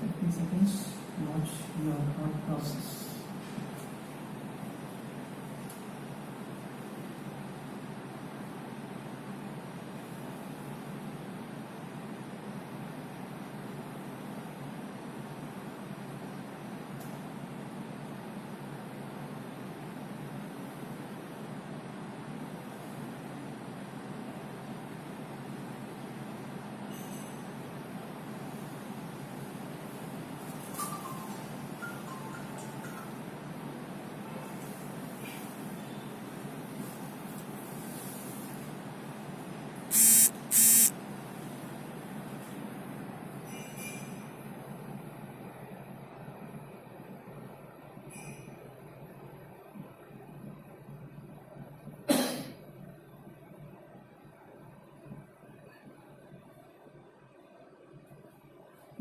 15 seconds. Watch your thought process.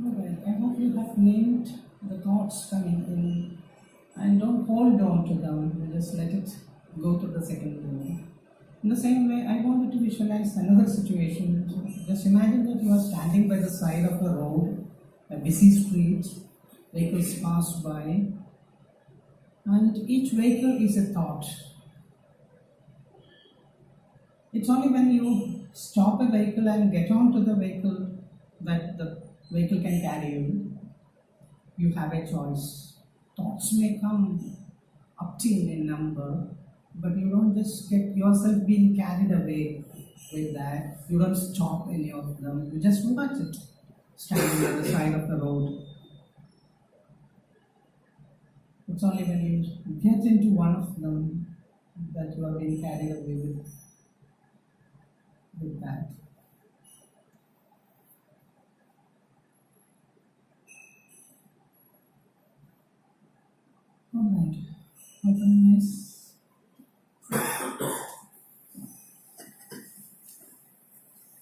Alright, I hope you have named the thoughts coming in and don't hold on to them, just let it go to the second level. In the same way, I want you to visualize another situation. So just imagine that you are standing by the side of a road, a busy street, vehicles pass by, and each vehicle is a thought. It's only when you stop a vehicle and get onto the vehicle that the vehicle can carry you. You have a choice. Thoughts may come up to in number, but you don't just get yourself being carried away with that. You don't stop any of them. You just watch it standing at the side of the road. It's only when you get into one of them that you are being carried away with that. Alright, open eyes.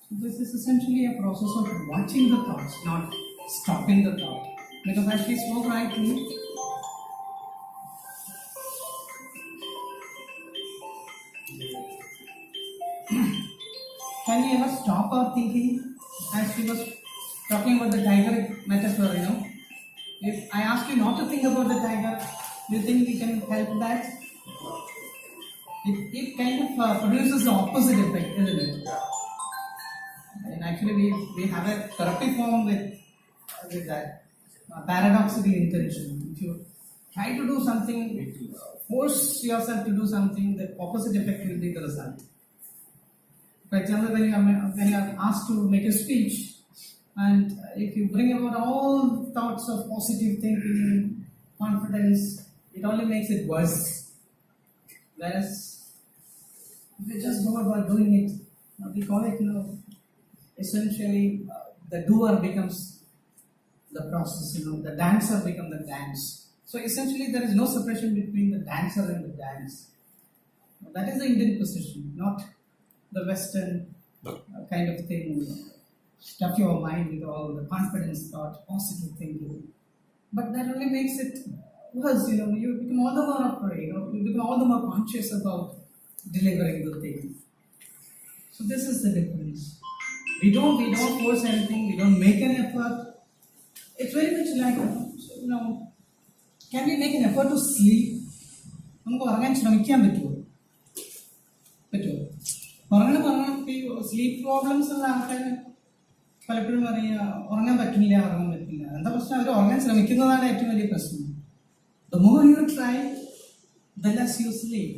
So this is essentially a process of watching the thoughts, not stopping the thought. Because as we spoke rightly, can we ever stop our thinking? As we was talking about the tiger metaphor, if I ask you not to think about the tiger, do you think we can help that? It kind of produces the opposite effect, isn't it? And actually we have a therapy form with that paradoxical intention. If you try to do something, force yourself to do something, the opposite effect will be the result. For example, when you are asked to make a speech, and if you bring about all thoughts of positive thinking, confidence, it only makes it worse. Whereas, if you just go about doing it, we call it, essentially, the doer becomes the process, the dancer becomes the dance. So essentially, there is no separation between the dancer and the dance. That is the Indian position, not the Western kind of thing. Stuff your mind with all the confidence thought, positive thinking. But that only makes it worse, you become all the more afraid, you become all the more conscious about delivering the thing. So this is the difference. We don't force anything, we don't make an effort. It's very much like, can we make an effort to sleep? Sleep problems പലപ്പോഴും പറയുക ഉറങ്ങാൻ പറ്റില്ല എന്താ പ്രശ്നം? അവർ ഉറങ്ങാൻ ശ്രമിക്കുന്നതാണ് ഏറ്റവും വലിയ പ്രശ്നം. The more you try, the less you sleep.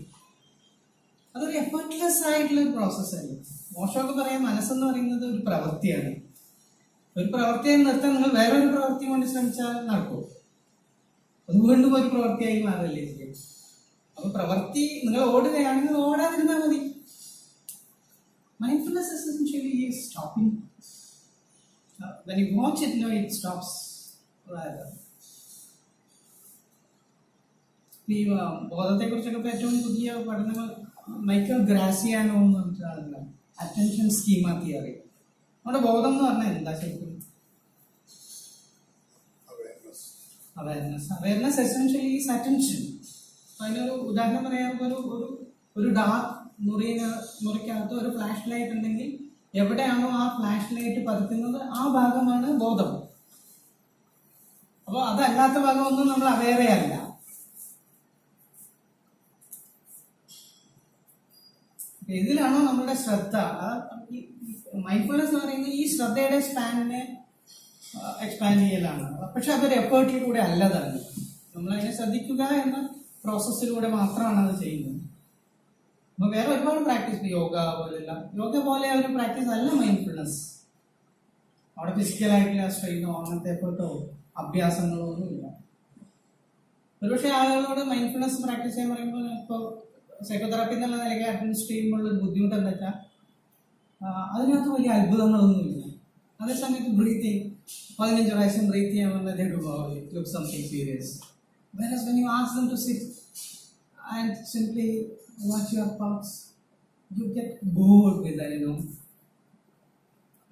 അതൊരു എഫർട്ട്ലെസ് ആയിട്ടുള്ള ഒരു പ്രോസസ്സാണ്. മോശമൊക്കെ പറയാൻ മനസ്സെന്ന് പറയുന്നത് ഒരു പ്രവൃത്തിയാണ്. ഒരു പ്രവൃത്തിയായി നിർത്താൻ നിങ്ങൾ വേറൊരു പ്രവൃത്തി കൊണ്ട് ശ്രമിച്ചാൽ നടക്കും. അത് വീണ്ടും ഒരു പ്രവൃത്തിയായി മാറില്ലേ ചെയ്യും. അപ്പൊ പ്രവൃത്തി നിങ്ങൾ ഓടുകയാണെങ്കിൽ ഓടാതിരുന്നാൽ മതി. Mindfulness essentially is stopping. When you watch it, it stops rather. ഈ ബോധത്തെക്കുറിച്ചൊക്കെ ഏറ്റവും പുതിയ പഠനങ്ങൾ മൈക്കൽ ഗ്രാസിയാനോ എന്ന് പറഞ്ഞിട്ടാണല്ലോ അറ്റൻഷൻ സ്കീമ തിയറി. നമ്മുടെ ബോധം എന്ന് പറഞ്ഞാൽ എന്താ ശരിക്കും? Awareness essentially is attention. അതിനൊരു ഉദാഹരണം പറയാറുള്ള ഒരു ഡാർക്ക് മുറിക്കകത്ത് ഒരു ഫ്ലാഷ് ലൈറ്റ് ഉണ്ടെങ്കിൽ എവിടെയാണോ ആ ഫ്ലാഷ് ലൈറ്റ് പതിക്കുന്നത് ആ ഭാഗമാണ് ബോധം. അപ്പോൾ അതല്ലാത്ത ഭാഗമൊന്നും നമ്മൾ അവെയറേ അല്ല. ഇതിലാണോ നമ്മുടെ ശ്രദ്ധ? മൈൻഡ്ഫുൾനെസ് എന്ന് പറയുന്നത് ഈ ശ്രദ്ധയുടെ സ്പാനിനെ എക്സ്പാൻഡ് ചെയ്യലാണ്. പക്ഷെ അതൊരു എഫേർട്ടിലൂടെ അല്ലതാണ്. നമ്മളതിനെ ശ്രദ്ധിക്കുക എന്ന പ്രോസസ്സിലൂടെ മാത്രമാണ് അത് ചെയ്യുന്നത്. അപ്പോൾ വേറെ ഒരുപാട് പ്രാക്ടീസ്, യോഗ പോലെ ഒരു പ്രാക്ടീസ് അല്ല മൈൻഡ്ഫുൾനെസ്. അവിടെ ഫിസിക്കലായിട്ടുള്ള സ്ട്രെയിനോ അങ്ങനത്തെ എഫേർട്ടോ അഭ്യാസങ്ങളോ ഒന്നുമില്ല. ഒരുപക്ഷെ ആളുകളോട് മൈൻഡ്ഫുൾനെസ് പ്രാക്ടീസ് ചെയ്യാൻ പറയുമ്പോൾ ഇപ്പോൾ സൈക്കോതെറാപ്പി എന്നുള്ള നിലയ്ക്ക് അഡ്മിനിസ്റ്റർ ചെയ്യുമ്പോഴുള്ള ഒരു ബുദ്ധിമുട്ട് എന്താ വെച്ചാൽ അതിനകത്ത് വലിയ അത്ഭുതങ്ങളൊന്നുമില്ല. അതേസമയത്ത് ബ്രീത്തിങ് 15 പ്രാവശ്യം ബ്രീത്ത് ചെയ്യാൻ പറഞ്ഞാൽ look something serious. Whereas when you ask them to sit and simply watch your thoughts, you get bored with that,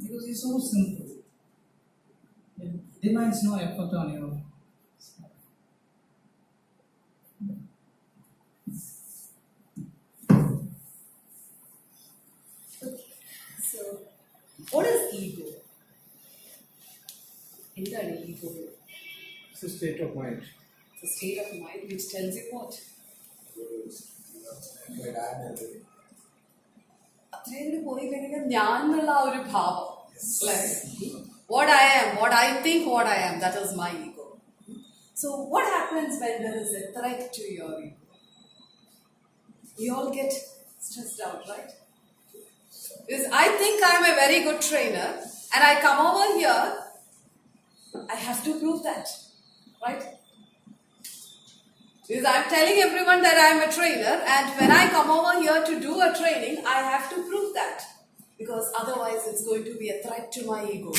because it's so simple. It demands no effort on your side. So, what is ego? Enതാണ് ego? It's a state of mind. It's a state of mind which tells you what? അത്രയും പോയില്ലെങ്കിൽ ഞാൻ എന്നുള്ള ആ ഒരു ഭാവം, what I am, what I think, what I am, that is my ego. So what happens when there is a threat to your ego? We all get stressed out, right? Because I think I'm a very good trainer and I come over here, I have to prove that, right? Because I'm telling everyone that I'm a trainer, and when I come over here to do a training, I have to prove that. Because otherwise it's going to be a threat to my ego.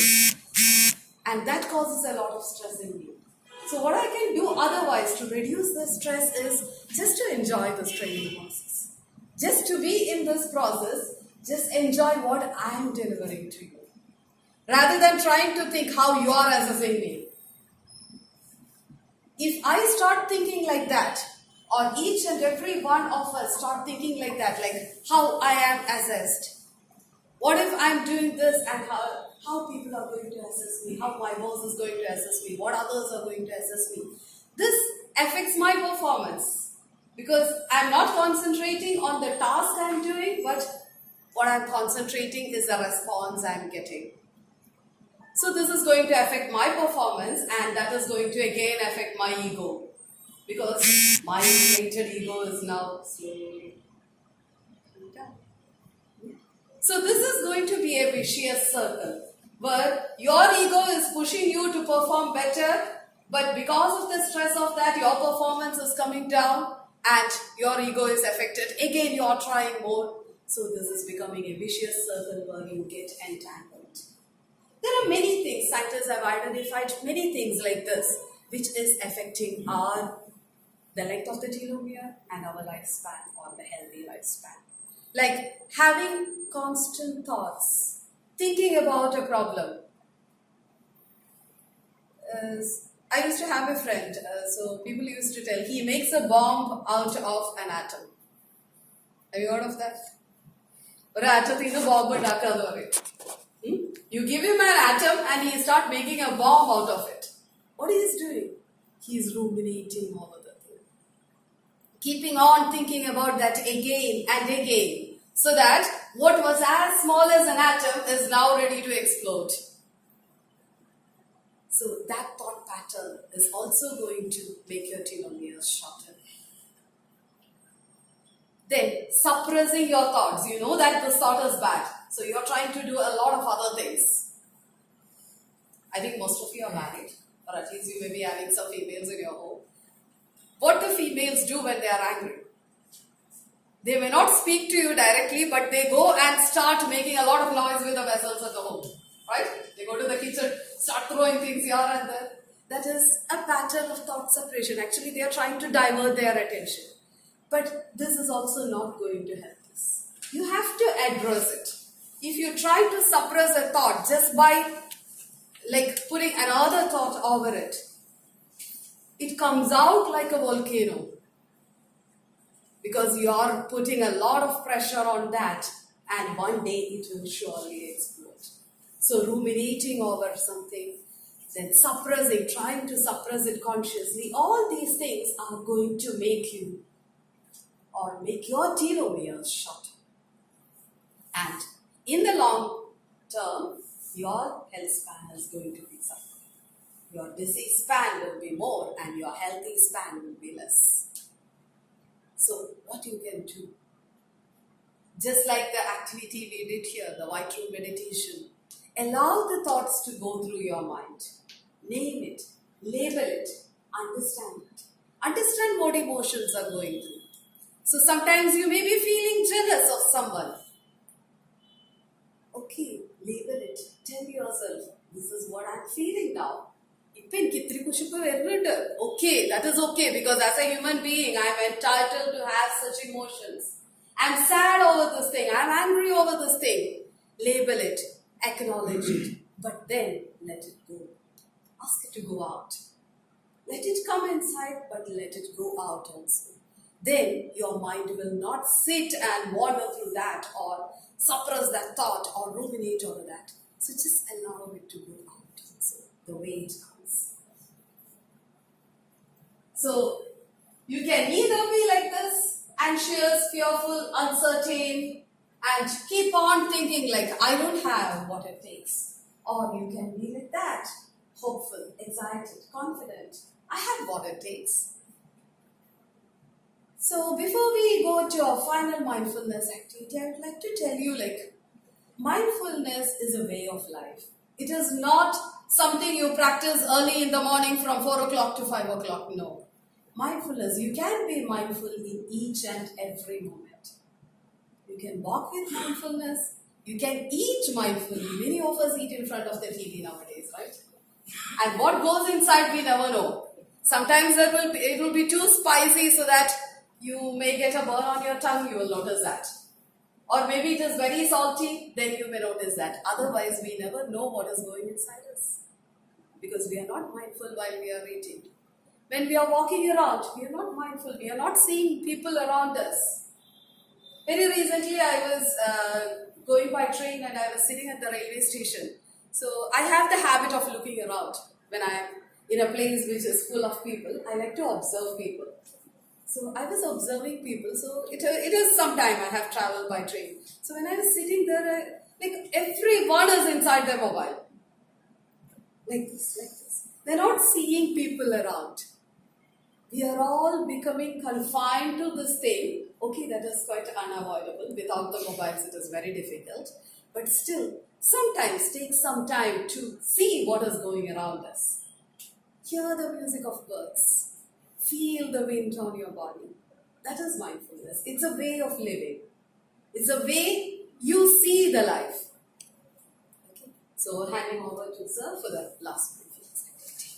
And that causes a lot of stress in me. So what I can do otherwise to reduce the stress is just to enjoy this training process. Just to be in this process, just enjoy what I'm delivering to you. Rather than trying to think how you are assessing me. If I start thinking like that, or each and every one of us start thinking like that, like how I am assessed, what if I'm doing this and how people are going to assess me, how my boss is going to assess me, what others are going to assess me. This affects my performance because I'm not concentrating on the task I'm doing, but what I'm concentrating is the response I'm getting. So this is going to affect my performance, and that is going to again affect my ego, because my inflated ego is now slowly down. So this is going to be a vicious circle where your ego is pushing you to perform better, but because of the stress of that, your performance is coming down and your ego is affected. Again, you are trying more. So this is becoming a vicious circle where you get entangled. There are many things, scientists have identified many things like this, which is affecting the length of the telomere and our lifespan, or the healthy lifespan. Like having constant thoughts, thinking about a problem. I used to have a friend, so people used to tell, he makes a bomb out of an atom. Have you heard of that? Or atom is a bomb. You give him an atom and he start making a bomb out of it. What he is doing? He is ruminating over the thing. Keeping on thinking about that again and again. So that what was as small as an atom is now ready to explode. So that thought pattern is also going to make your telomeres shorten. Then suppressing your thoughts. You know that this thought is bad. So you're trying to do a lot of other things. I think most of you are married, or at least you may be having some females in your home. What do females do when they are angry? They may not speak to you directly, but they go and start making a lot of noise with the vessels at the home. Right? They go to the kitchen, start throwing things here and there. That is a pattern of thought suppression. Actually, they are trying to divert their attention. But this is also not going to help us. You have to address it. If you try to suppress a thought just by putting another thought over it, it comes out like a volcano. Because you are putting a lot of pressure on that, and one day it will surely explode. So ruminating over something, then suppressing, trying to suppress it consciously, all these things are going to make you or make your telomeres short. And in the long term, your health span is going to be suffer. Your disease span will be more and your healthy span will be less. So what you can do, just like the activity we did here, the white room meditation, allow the thoughts to go through your mind. Name it, label it, understand it. Understand what emotions are going through. So sometimes you may be feeling jealous of someone. Okay, label it. Tell yourself, this is what I'm feeling now. Okay, that is okay, because as a human being, I'm entitled to have such emotions. I'm sad over this thing. I'm angry over this thing. Label it. Acknowledge it. But then let it go. Ask it to go out. Let it come inside, but let it go out also. Then your mind will not sit and wander through that or suppress that thought or ruminate over that. So just allow it to go out also, the way it comes. So you can either be like this, anxious, fearful, uncertain, and keep on thinking like, I don't have what it takes. Or you can be like that, hopeful, excited, confident. I have what it takes. So before we go to our final mindfulness activity, I would like to tell you mindfulness is a way of life. It is not something you practice early in the morning from 4 o'clock to 5 o'clock. No. Mindfulness, you can be mindful in each and every moment. You can walk with mindfulness. You can eat mindfully. Many of us eat in front of the TV nowadays, right? And what goes inside, we never know. Sometimes it will be too spicy so that you may get a burn on your tongue, you will notice that. Or maybe it is very salty, then you may notice that. Otherwise, we never know what is going inside us. Because we are not mindful while we are eating. When we are walking around, we are not mindful. We are not seeing people around us. Very recently, I was going by train and I was sitting at the railway station. So I have the habit of looking around. When I am in a place which is full of people, I like to observe people. So I was observing people. So it is some time I have traveled by train. So when I was sitting there, everyone is inside their mobile. Like this. They're not seeing people around. We are all becoming confined to this thing. Okay, that is quite unavoidable. Without the mobiles, it is very difficult. But still, sometimes take some time to see what is going around us. Hear the music of birds. Feel the wind on your body. That is mindfulness. It's a way of living. It's a way you see the life. Okay. So handing over to Sir for the last mindfulness activity.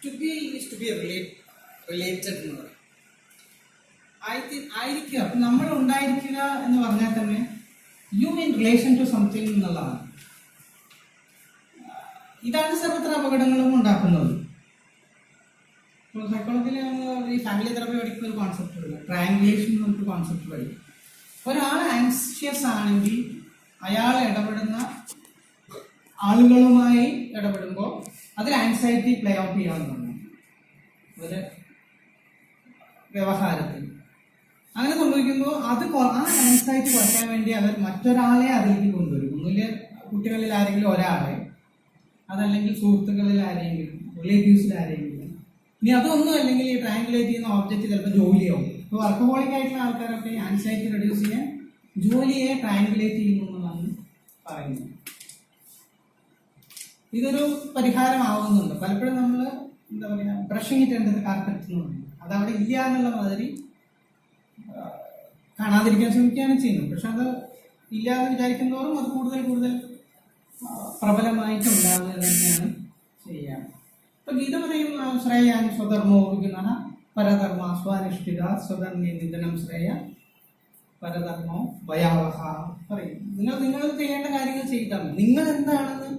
To be is to be related. ആയിരിക്കുക. അപ്പം നമ്മൾ ഉണ്ടായിരിക്കുക എന്ന് പറഞ്ഞാൽ തന്നെ you in relation to something എന്നുള്ളതാണ്. ഇതാണ് സർവത്ര അപകടങ്ങളും ഉണ്ടാക്കുന്നത്. സൈക്കോളജിയിൽ നമ്മൾ ഈ ഫാമിലി തെറപ്പി പഠിക്കുന്ന ഒരു കോൺസെപ്റ്റ് ഉണ്ട്, ട്രയാങ്കുലേഷൻ എന്ന് പറഞ്ഞൊരു കോൺസെപ്റ്റ് പഠിക്കും. ഒരാൾ ആൻഷ്യസ് ആണെങ്കിൽ അയാൾ ഇടപെടുന്ന ആളുകളുമായി ഇടപെടുമ്പോൾ അതിൽ ആൻസൈറ്റി പ്ലേ ഔട്ട് ചെയ്യാവുന്നതാണ്. ഒരു വ്യവഹാരത്തിൽ അങ്ങനെ സംഭവിക്കുമ്പോൾ അത് ആ ആൻസൈറ്റി കുറയ്ക്കാൻ വേണ്ടി അവർ മറ്റൊരാളെ അതിലേക്ക് കൊണ്ടുവരും. ഒന്നുമില്ല കുട്ടികളിൽ ആരെങ്കിലും ഒരാളെ, അതല്ലെങ്കിൽ സുഹൃത്തുക്കളിൽ ആരെങ്കിലും, റിലേറ്റീവ്സിൽ ആരെങ്കിലും. ഇനി അതൊന്നും അല്ലെങ്കിൽ ഈ ട്രയാങ്കുലേറ്റ് ചെയ്യുന്ന ഓബ്ജക്റ്റ് ചിലപ്പോൾ ജോലിയാവും. ഇപ്പോൾ വർക്കഹോളിക് ആയിട്ടുള്ള ആൾക്കാരൊക്കെ ആൻസൈറ്റി റെഡ്യൂസ് ചെയ്യാൻ ജോലിയെ ട്രയാങ്കുലേറ്റ് ചെയ്യുന്നു എന്നാണ് പറയുന്നത്. ഇതൊരു പരിഹാരമാവുന്നുണ്ട്. പലപ്പോഴും നമ്മൾ എന്താ പറയുക, brushing it under the carpet എന്ന് പറയും. അതവിടെ ഇല്ല എന്നുള്ള മാതിരി കാണാതിരിക്കാൻ ശ്രമിക്കുകയാണ് ചെയ്യുന്നത്. പക്ഷെ അത് ഇല്ല എന്ന് വിചാരിക്കുന്നതോറും അത് കൂടുതൽ പ്രബലമായിട്ട് ഉണ്ടാവുക തന്നെയാണ് ചെയ്യുക. ഇപ്പൊ ഗീത പറയും, ശ്രേയാൻ സ്വധർമ്മോ വിഘ്നഃ പരധർമ്മ സ്വാനുഷ്ഠിത സ്വധർമ്മേ നിധനം ശ്രേയ പരധർമ്മോ ഭയാവഹ പറയും. നിങ്ങൾ ചെയ്യേണ്ട കാര്യങ്ങൾ ചെയ്താൽ മതി. നിങ്ങൾ എന്താണെന്ന്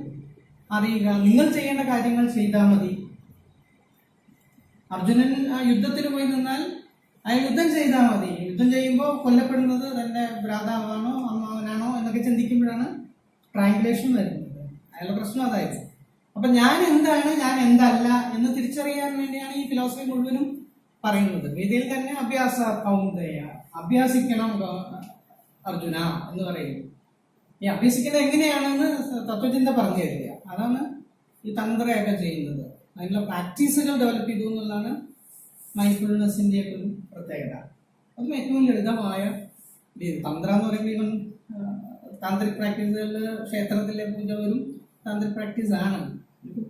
അറിയുക, നിങ്ങൾ ചെയ്യേണ്ട കാര്യങ്ങൾ ചെയ്താൽ മതി. അർജുനൻ ആ യുദ്ധത്തിൽ പോയി നിന്നാൽ അയാൾ യുദ്ധം ചെയ്താൽ മതി. യുദ്ധം ചെയ്യുമ്പോൾ കൊല്ലപ്പെടുന്നത് തന്റെ ഭ്രാതാവാണോ അമ്മാവനാണോ എന്നൊക്കെ ചിന്തിക്കുമ്പോഴാണ് ട്രയാങ്കുലേഷൻ വരുന്നത്. അയാളുടെ പ്രശ്നം അതായിരുന്നു. അപ്പൊ ഞാൻ എന്താണ്, ഞാൻ എന്തല്ല എന്ന് തിരിച്ചറിയാൻ വേണ്ടിയാണ് ഈ ഫിലോസഫി മുഴുവനും പറയുന്നത്. ഗീതയിൽ തന്നെ അഭ്യാസ കൗന്ദയ, അഭ്യാസിക്കണം അർജുന എന്ന് പറയുന്നു. ഈ അഭ്യസിക്കുന്നത് എങ്ങനെയാണെന്ന് തത്വചിന്ത പറഞ്ഞു തരിക. അതാണ് ഈ തന്ത്രയൊക്കെ ചെയ്യുന്നത്. അതിനുള്ള പ്രാക്ടീസുകൾ ഡെവലപ്പ് ചെയ്തു എന്നുള്ളതാണ് മൈൻഡ്ഫുൾനെസിന്റെ ഒരു പ്രത്യേകത. അതും ഏറ്റവും ലളിതമായ തന്ത്ര എന്ന് പറയുമ്പോൾ ഇവൻ താന്ത്രിക് പ്രാക്ടീസുകളിൽ ക്ഷേത്രത്തിലെ പൂജ വരും താന്ത്രിക് പ്രാക്ടീസ് ആണ്.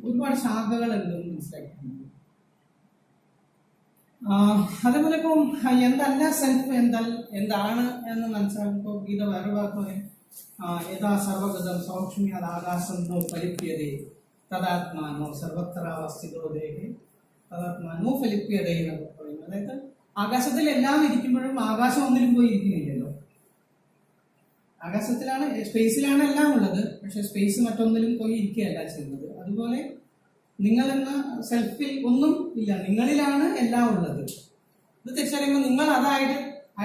ഒരുപാട് ശാഖകളുണ്ട് മനസ്സിലാക്കുന്നത്. അതേപോലെ ഇപ്പം എന്തല്ല സെൽഫ്, എന്താണ് എന്ന് മനസ്സിലാക്കുമ്പോൾ ഗീത വേറെ വാക്ക് പറയും, യഥാ സർവഗതം സൗക്ഷ്മ്യത് ആകാശം നോ ഫലിപ്യതേ തദാത്മാനോ സർവത്ര അവസ്ഥിതോ ദേഹേ തദാത്മാനോ ഫലിപ്യതേ എന്നൊക്കെ പറയും. അതായത് ആകാശത്തിൽ എല്ലാം ഇരിക്കുമ്പോഴും ആകാശം ഒന്നിലും പോയി ഇരിക്കുന്നില്ലല്ലോ. ആകാശത്തിലാണ്, സ്പേസിലാണ് എല്ലാം ഉള്ളത്, പക്ഷെ സ്പേസ് മറ്റൊന്നിലും പോയി ഇരിക്കുകയല്ല ചെയ്യുന്നത്. അതുപോലെ നിങ്ങളെന്ന സെൽഫിൽ ഒന്നും ഇല്ല, നിങ്ങളിലാണ് എല്ലാം ഉള്ളത്. ഇത് തിരിച്ചറിയുമ്പോൾ നിങ്ങൾ അതായത്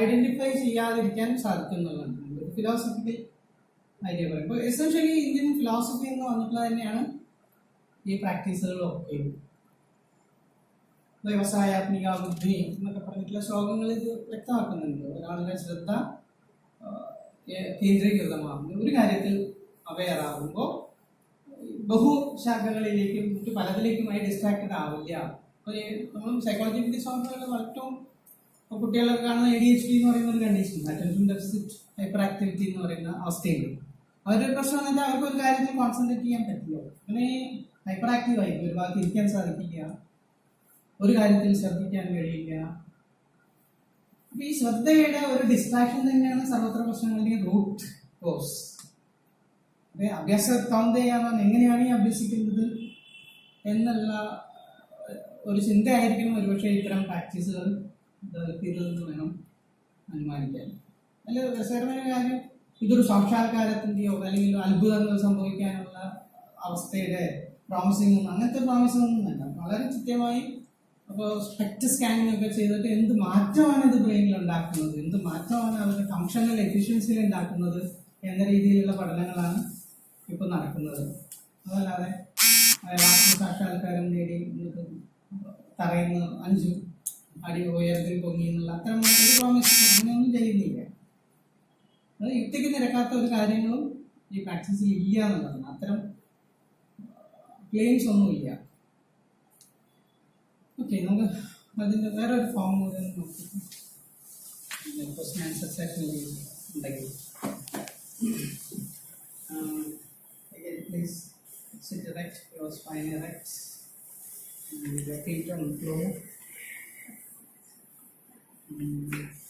ഐഡന്റിഫൈ ചെയ്യാതിരിക്കാൻ സാധിക്കുന്നുള്ളതാണ് ഫിലോസഫിക്കൽ ഐഡിയ പറയും. ഇപ്പോൾ എസെൻഷ്യലി ഇന്ത്യൻ ഫിലോസഫി എന്ന് വന്നിട്ടുള്ളത് തന്നെയാണ് ഈ പ്രാക്ടീസുകളൊക്കെ. വ്യവസായാത്മിക ബുദ്ധി എന്നൊക്കെ പറഞ്ഞിട്ടുള്ള ശ്ലോകങ്ങൾ ഇത് വ്യക്തമാക്കുന്നുണ്ട്. ഒരാളുടെ ശ്രദ്ധ കേന്ദ്രീകൃതമാകുന്നു. ഒരു കാര്യത്തിൽ അവെയറാകുമ്പോൾ ബഹുശാഖകളിലേക്കും മറ്റു പലതിലേക്കുമായി ഡിസ്ട്രാക്റ്റഡ് ആവില്ല. അപ്പോൾ നമ്മൾ സൈക്കോളജിക്കൽ ഡിസോർഡറുകളുടെ ഏറ്റവും കുട്ടികളൊക്കെ കാണുന്ന ADHD എന്ന് പറയുന്ന ഒരു condition, attention deficit hyper activity എന്ന് പറയുന്ന അവസ്ഥയുണ്ട്. അവരുടെ പ്രശ്നം എന്ന് വെച്ചാൽ അവർക്ക് ഒരു കാര്യത്തിൽ കോൺസെൻട്രേറ്റ് ചെയ്യാൻ പറ്റില്ല. അങ്ങനെ ഹൈപ്പർ ആക്റ്റീവ് ആയിരിക്കും, ഒരു ഭാഗത്ത് ഇരിക്കാൻ സാധിക്കില്ല, ഒരു കാര്യത്തിൽ ശ്രദ്ധിക്കാൻ കഴിയില്ല. അപ്പൊ ഈ ശ്രദ്ധയുടെ ഒരു ഡിസ്ട്രാക്ഷൻ തന്നെയാണ് സർവത്ര പ്രശ്നങ്ങളുടെ റൂട്ട് കോസ്. അപ്പൊ അഭ്യാസ കൗന്ദയാണ് എങ്ങനെയാണ് ഈ അഭ്യസിക്കുന്നത് എന്നുള്ള ഒരു ചിന്തയായിരിക്കണം ഒരുപക്ഷെ ഇത്തരം പ്രാക്ടീസുകൾ ഡെവലപ്പ് ചെയ്തതെന്ന് വേണം അനുമാനിക്കാൻ. അല്ല, രസകരമായ കാര്യം, ഇതൊരു സാക്ഷാത്കാരത്തിന്റെയോ അല്ലെങ്കിൽ അത്ഭുതങ്ങൾ സംഭവിക്കാനുള്ള അവസ്ഥയുടെ പ്രോമിസിംഗ്, അങ്ങനത്തെ പ്രോമിസിംഗ് ഒന്നും വേണ്ട. വളരെ കൃത്യമായി അപ്പോൾ സ്പെക്ട് സ്കാനിങ് ഒക്കെ ചെയ്തിട്ട് എന്ത് മാറ്റമാണ് ഇത് ബ്രെയിനിൽ ഉണ്ടാക്കുന്നത്, എന്ത് മാറ്റമാണ് അവരുടെ ഫങ്ഷണൽ എഫിഷ്യൻസിയിൽ ഉണ്ടാക്കുന്നത് എന്ന രീതിയിലുള്ള പഠനങ്ങളാണ് ഇപ്പോൾ നടക്കുന്നത്. അതല്ലാതെ ആത്മസാക്ഷാത്കാരം നേടി തറയുന്ന 5 അടി ഉയരത്തിൽ പൊങ്ങി എന്നുള്ള അത്തരം ഒരു പ്രോമിസ് അങ്ങനെയൊന്നും ചെയ്യുന്നില്ല. അത് യുക്തിക്ക് നിരക്കാത്ത ഒരു കാര്യങ്ങളും ഈ പ്രാക്ടീസിൽ ഇല്ല എന്നുള്ളതാണ്. അത്തരം ക്ലെയിംസ് ഒന്നുമില്ല. ഓക്കെ, നമുക്ക് അതിൻ്റെ വേറൊരു ഫോം കൂടെ നോക്കി ക്വസ്റ്റ്യൻ ആൻസർ സെഷനിൽ ഉണ്ടെങ്കിൽ. Again, please sit erect, your spine erect, and your feet on the floor.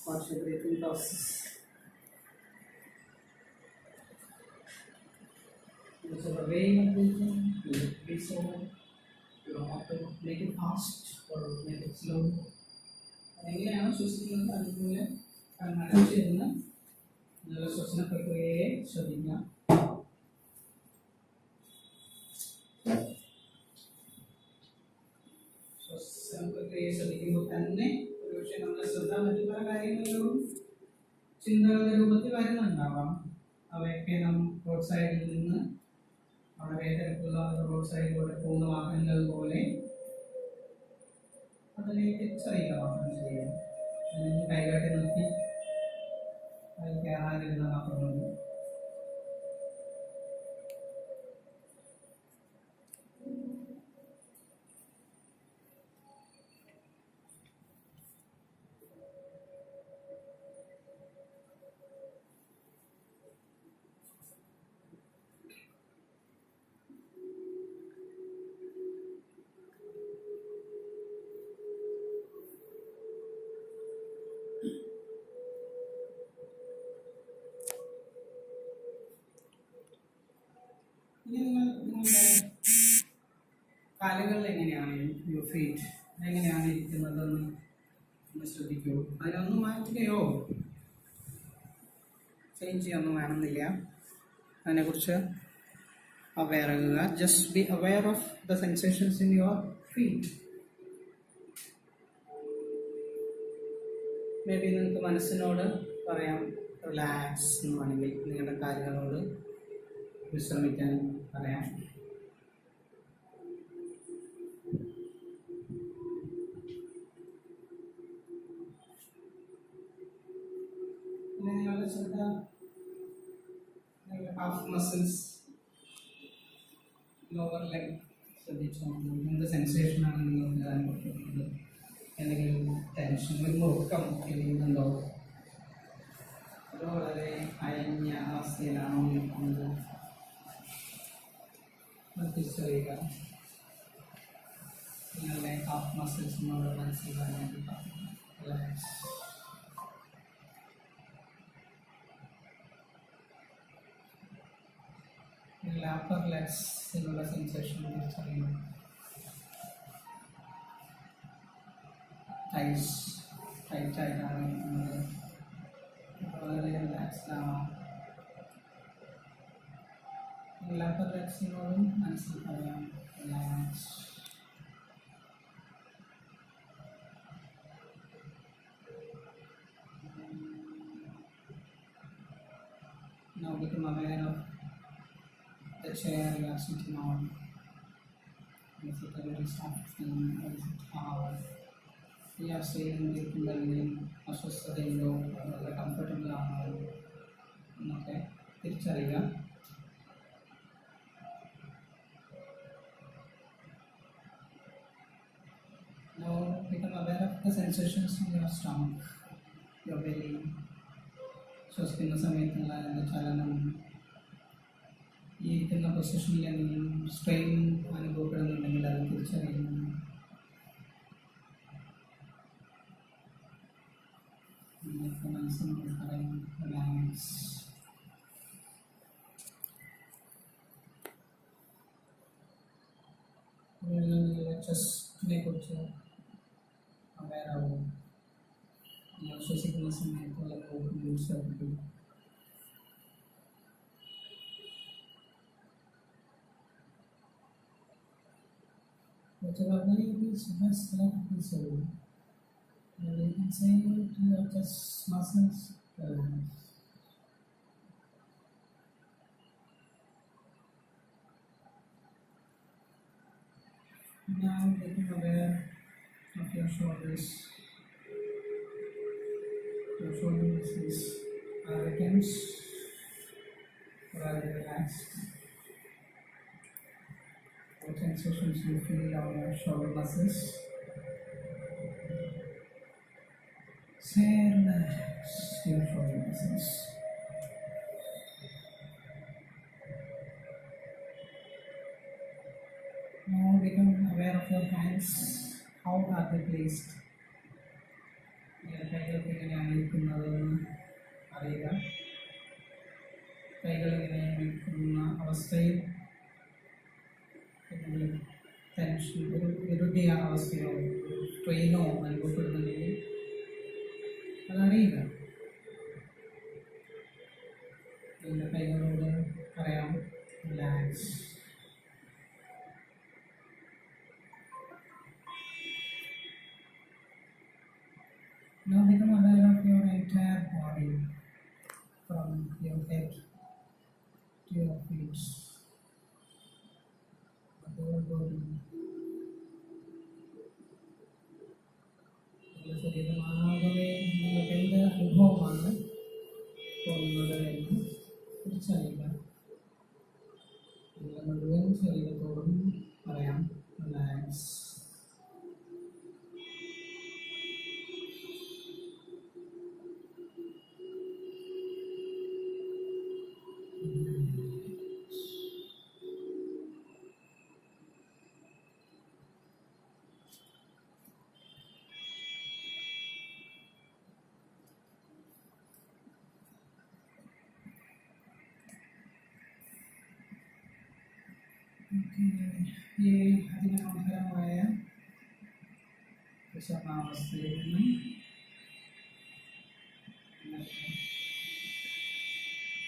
Watch your breathing process. So the way you are breathing, you breathe so. You don't have to make it fast or make it slow. എങ്ങനെയാണ് ശ്വസിക്കുന്നത് അതുപോലെ കണ്ണടച്ചിരുന്ന് നല്ല ശ്വസന പ്രക്രിയയെ ശ്രദ്ധിക്കാം. ശ്വസന പ്രക്രിയയെ ശ്രദ്ധിക്കുമ്പോൾ തന്നെ ഒരുപക്ഷെ നമ്മുടെ ശ്രദ്ധ മറ്റു പല കാര്യങ്ങളിലും ചിന്തകളുടെ രൂപത്തിൽ വരുന്നുണ്ടാവാം. അവയൊക്കെ നാം റോഡ് സൈഡിൽ നിന്ന് വളരെ തിരക്കുള്ള റോഡ് സൈഡിലൂടെ പോകുന്ന വാഹനങ്ങൾ പോലെ അതിലേക്ക് ചെറിയ വാഹനം ചെയ്യാം. അല്ലെങ്കിൽ കൈകാട്ടി നിർത്തി അതിൽ കയറാതിരുന്ന മാത്രം മതി. നിങ്ങളുടെ കാലുകളിൽ എങ്ങനെയാണ് യുവർ ഫീറ്റ് എങ്ങനെയാണ് ഇരിക്കുന്നതെന്ന് ശ്രദ്ധിക്കൂ. അതിനൊന്നും മാറ്റുകയോ ചേഞ്ച് ചെയ്യൊന്നും വേണമെന്നില്ല. അതിനെക്കുറിച്ച് അവെയർ ആകുക. Just be aware of the sensations in your feet. May be നിങ്ങൾക്ക് മനസ്സിനോട് പറയാം റിലാക്സ് എന്ന് വേണമെങ്കിൽ നിങ്ങളുടെ കാര്യങ്ങളോട് വിശ്രമിക്കാൻ പറയാം. പിന്നെ നിങ്ങളുടെ ശ്രദ്ധ നിങ്ങളുടെ ഹാഫ് മസിൽസ് ലോവർ ലെഗ് ശ്രദ്ധിച്ചു എന്ത് സെൻസേഷനാണ് നിങ്ങൾക്ക് അനുഭവപ്പെടുന്നത്, എന്തെങ്കിലും ടെൻഷൻ ഒരു മുറുക്കം ഫീൽ ചെയ്യുന്നുണ്ടോ, അത് വളരെ അയഞ്ഞ അവസ്ഥയിലാണോ നിൽക്കുന്നത് തിരിച്ചറിയുക. നിങ്ങളുടെ ഹാഫ് മസിൽസിനോട് മനസ്സിലാക്കാനായിട്ട് റിലാക്സ്. നിങ്ങളുടെ അപ്പർ ലെഗ്സിലുള്ള സെൻസേഷൻ തിരിച്ചറിയുക. ടൈറ്റായിട്ടാണ് ഇരിക്കുന്നത്, വളരെ റിലാക്സ്ഡ് ആണോ. നിങ്ങളുടെ അപ്പർ ലെഗ്സിനോടും മനസ്സിൽ പറയാം relax. Now become aware of the chair you are sitting on. Is it a very soft thing or is it hard? We are saying ഇരിക്കുന്നതിൽ അസ്വസ്ഥതയുണ്ടോ വളരെ കംഫർട്ടബിൾ ആണോ എന്നൊക്കെ തിരിച്ചറിയുക. Now become aware of the sensations in your stomach, your belly. ശ്വസിക്കുന്ന സമയത്തുള്ള അതിൻ്റെ ചലനം, ഈ ഇരിക്കുന്ന പൊസിഷനിൽ എന്തെങ്കിലും സ്ട്രെയിൻ അനുഭവപ്പെടുന്നുണ്ടെങ്കിൽ അത് തിരിച്ചറിയുന്നു. മനസ്സിനോട് പറയും റിലാക്സ്. ചെസ്റ്റിനെ കുറിച്ച് അവയറാവും. ശ്വസിക്കുന്ന സമയത്തുള്ള മൂവ്മെൻറ്റ്സ് ആയിരിക്കും. Whatever way it is, just let it be so. And you can say to your chest muscles, relax. Now getting aware of your shoulders. Your shoulder muscles are tense or are relaxed. What sensations you feel on your shoulder muscles? Say relax your shoulder muscles. Now become aware of your hands. How are they placed? കൈകൾക്ക് എങ്ങനെയാണ് ഇരിക്കുന്നതെന്ന് അറിയുക. കൈകൾ എങ്ങനെയാണ് ഇരിക്കുന്ന അവസ്ഥയിൽ tension ഒരു വിരുദ്ധിയ അവസ്ഥയോ സ്ട്രെയിനോ അനുഭവപ്പെടുന്നുണ്ടെങ്കിൽ അതറിയുക. നിങ്ങളുടെ കൈകളോട് പറയാം relax. Now become aware of your entire body, from your head to your feet, the whole body. നിങ്ങളുടെ ശരീരമാകെ നിങ്ങൾക്ക് എന്ത് അനുഭവമാണ് തോന്നുന്നത് എന്ന് തിരിച്ചറിയുക. നിങ്ങളുടെ മുഴുവൻ ശരീരത്തോടും പറയാം റിലാക്സ്. ഈ അതിമനോഹരമായ വിഷമാവസ്ഥയിൽ നിന്നും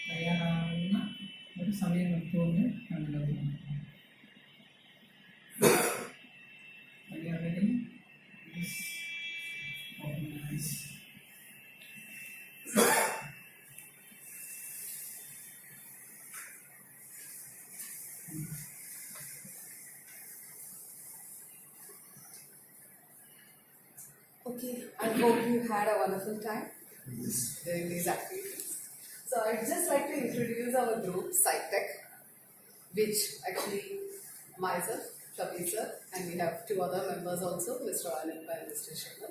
തയ്യാറാവുന്ന ഒരു സമയം എടുത്തുകൊണ്ട് കണ്ടുപിടിക്കുന്നു. Okay, I hope you had a wonderful time during these activities. So I'd just like to introduce our group, Psychetech, which actually myself, Kabeer sir, and we have two other members also, Mr. Anand and Mr. Shiva.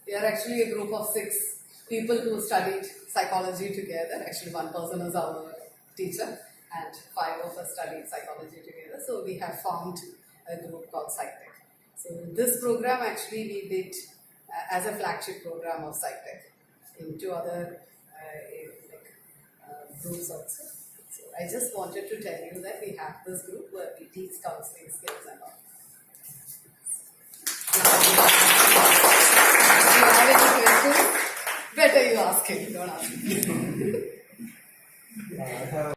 We are actually a group of 6 people who studied psychology together. Actually, one person is our teacher, and 5 of us studied psychology together. So we have formed a group called Psychetech. So this program actually we did as a flagship program of Psychetech in 2 other groups also. So I just wanted to tell you that we have this group where we teach counseling skills and all. If you have any questions, better you ask him, don't ask me.